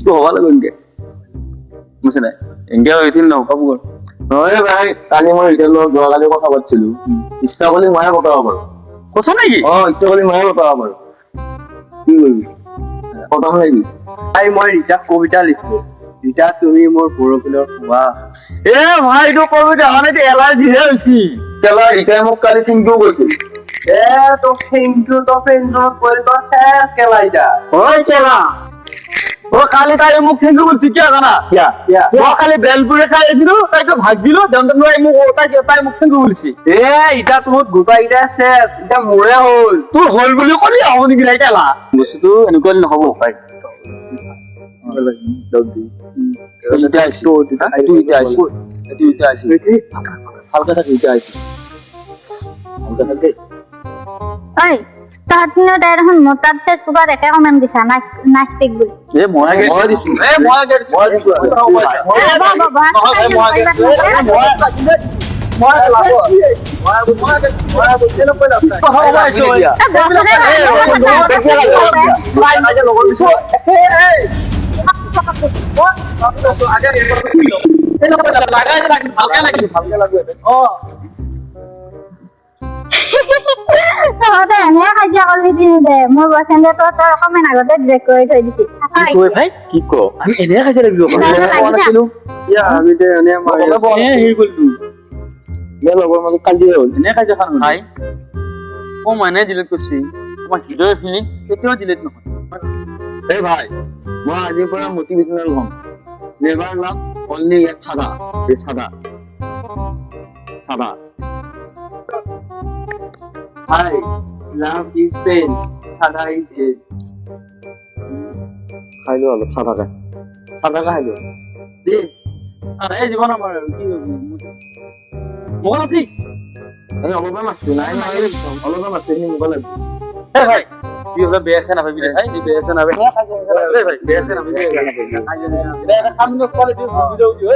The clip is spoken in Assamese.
তো হবা লাগবে এনকে বুঝছে না এনকে হইছিল না কাবু কর নহয় ভাই কালি মই ৰিটেল লগত যোৱাকালি কথা পাতিছিলো ইচ্ছা কৰিলে ময়ে পতাব পাৰো কছ নাকি ইচ্ছা কৰিলে ময়ে পতাব পাৰো কি কৰিবি পতাম নেকি ভাই মই ৰীতাক কবিতা লিখো ৰীতা তুমি মোৰ বৰষুণৰ হোৱা এ ভাই এইটো কবিতা মানে এলাৰ্জি হে হৈছি কেলা ৰিটাই মোক কালি থিংকিও কৈছিল তো থেংক ইউ তো ফ্ৰেণ্ডক কৈ তো শেষ কেলা ইটা ওই কেলা ও কালি তাই মোক থেংক ইউ বলছি কি জানা ও কালি বেলপুরে খাই আছিলো তাই তো ভাগ দিল দেন নয় মোক তাই মোক থেংক ইউ বলছি এ ইটা তোমার গোটাই ইটা শেষ ইটা মোৰে হল তোৰ হল বুলি কলি আমনি কি নাই কেলা বস্তুটো এনেকুৱা নহব ভাই ইটা আইছি এইটো ইটা আইছি এইটো ইটা আইছি হালকা থাকে ইটা আইছি হালকা থাকে ঐ তহঁতিনো তাই দেখোন মোৰ তাত ফেচবুকত একে কমেণ্ট দিছা নাইচ পিক বুলি এ মই দিছো মই দিছো তহঁতে এনে কাজিয়া কৰিলি দিনো দে মোৰ বয়ফ্ৰেণ্ডে তোৰ অকমান আগতে ডিলেট কৰি থৈ দিছে ভাই কি ক আমি এনে খাইছে লাগিব ইয়া আমি দে এনে মাৰি হেৰি কৰিলো মোৰ লগৰ মাজত কাজিয়া হ'ল এনে কাজিয়া খান ভাই ও মানে ডিলিট করছি তোমার হিরোর ফিলিংস কেতিয়াও ডিলিট নহয় এই ভাই মই আজিৰ পৰা মটিভেশনাল হ'ম নেভাৰ লাভ অনলি ইয়াত চাদা এই চাদা চাদা হাই লাভ ইজ পেইন সাদা ইজ এড খাই লো অলপ চাদাকে খাই লো দে সারাই জীবন আমার কি মোবাইল আপনি এই অলপমান মাছটো নাই অলপমান মাছটো সেই মোবাইল এ ভাই কি হলো বেএসএ না ভাই ভাই এই বেএসএ না ভাই ভাই বেএসএ না ভাই এটা কাম কোয়ালিটি ভিডিও দিও